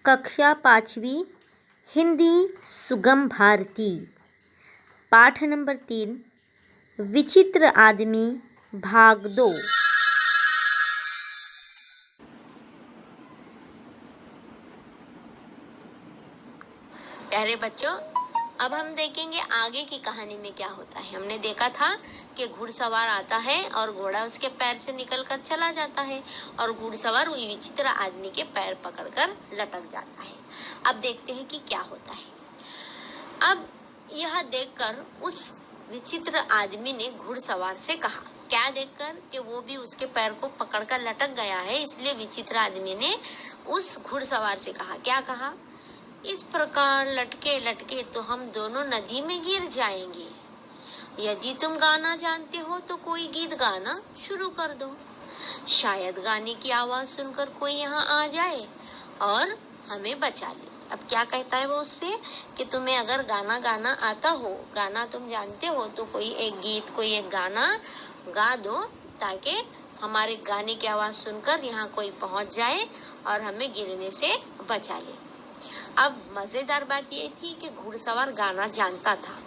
कक्षा 5वीं हिंदी सुगम भारती। पाठ नंबर 3 विचित्र आदमी भाग 2। प्यारे बच्चों, अब हम देखेंगे आगे की कहानी में क्या होता है। हमने देखा था कि घुड़सवार आता है और घोड़ा उसके पैर से निकलकर चला जाता है और घुड़सवार वही विचित्र आदमी के पैर पकड़कर लटक जाता है। अब देखते हैं कि क्या होता है। अब यह देखकर उस विचित्र आदमी ने घुड़सवार से कहा, क्या देखकर कि वो भी उसके पैर को पकड़कर लटक गया है, इसलिए विचित्र आदमी ने उस घुड़सवार से कहा, क्या कहा, इस प्रकार लटके लटके तो हम दोनों नदी में गिर जाएंगे। यदि तुम गाना जानते हो तो कोई गीत गाना शुरू कर दो। शायद गाने की आवाज सुनकर कोई यहाँ आ जाए और हमें बचा ले। अब क्या कहता है वो उससे कि तुम्हें अगर गाना गाना आता हो, गाना तुम जानते हो, तो कोई एक गीत, कोई एक गाना गा दो ताकि हमारे गाने की आवाज सुनकर यहाँ कोई पहुंच जाए और हमें गिरने से बचा ले। अब मजेदार बात ये थी कि घुड़सवार गाना जानता था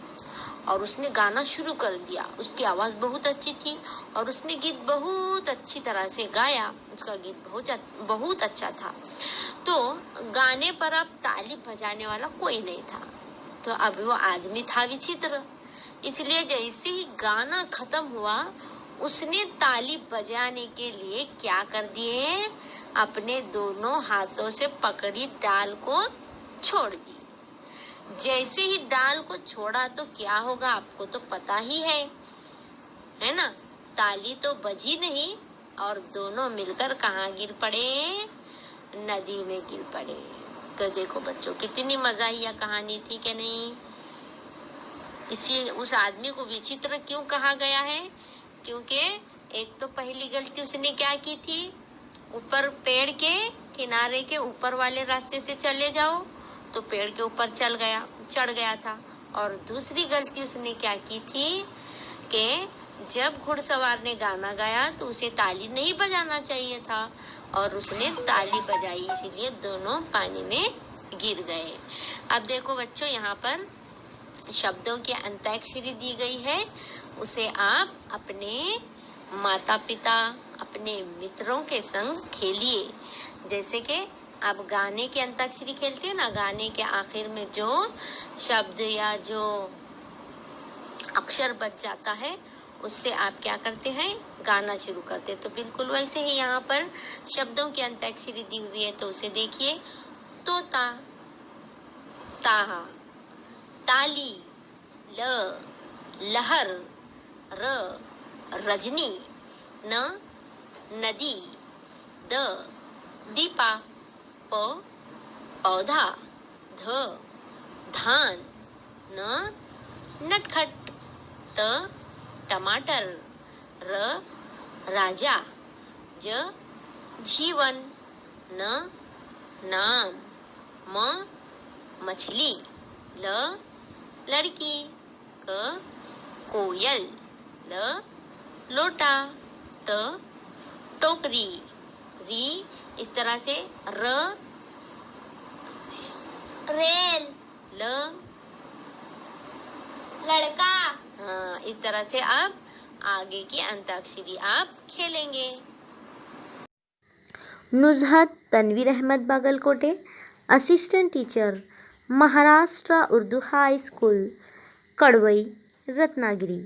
और उसने गाना शुरू कर दिया। उसकी आवाज बहुत अच्छी थी और उसने गीत बहुत अच्छी तरह से गाया। उसका गीत बहुत अच्छा था। तो गाने पर अब ताली बजाने वाला कोई नहीं था। तो अब वो आदमी था विचित्र, इसलिए जैसे ही गाना खत्म हुआ उसने ताली बजाने के लिए क्या कर दिए, अपने दोनों हाथों से पकड़ी डाल को छोड़ दी। जैसे ही डाल को छोड़ा तो क्या होगा आपको तो पता ही है ना। ताली तो बजी नहीं और दोनों मिलकर कहाँ गिर पड़े, नदी में गिर पड़े। तो देखो बच्चों, कितनी मजाहिया कहानी थी कि नहीं। इसी उस आदमी को विचित्र क्यों कहा गया है, क्योंकि एक तो पहली गलती उसने क्या की थी, ऊपर पेड़ के किनारे के ऊपर वाले रास्ते से चले जाओ तो पेड़ के ऊपर चढ़ गया था। और दूसरी गलती उसने क्या की थी कि जब घुड़सवार ने गाना गाया तो उसे ताली नहीं बजाना चाहिए था और उसने ताली बजाई, इसीलिए दोनों पानी में गिर गए। अब देखो बच्चों, यहाँ पर शब्दों की अंताक्षरी दी गई है। उसे आप अपने माता पिता, अपने मित्रों के संग खेलिए। जैसे कि आप गाने की अंताक्षरी खेलते हैं ना, गाने के आखिर में जो शब्द या जो अक्षर बच जाता है उससे आप क्या करते हैं, गाना शुरू करते हैं। तो बिल्कुल वैसे ही यहाँ पर शब्दों की अंताक्षरी दी हुई है। तो उसे देखिए, तोता, ताहा, ताली, ल, लहर, र, रजनी, न, नदी, द, दीपा, प, पौधा, ध, धान, न, नटखट, ट, टमाटर, र, राजा, ज, जीवन, न, नाम, म, मछली, ल, लड़की, क, कोयल, ल, लोटा, ट, टोकरी, री, इस तरह से र, रेल, ल, लड़का। हाँ, इस तरह से अब आगे की अंताक्षरी आप खेलेंगे। Nuzhat Tanveer Ahmed Bagalkote, assistant teacher, Maharashtra Urdu high school, Kadwai, Ratnagiri.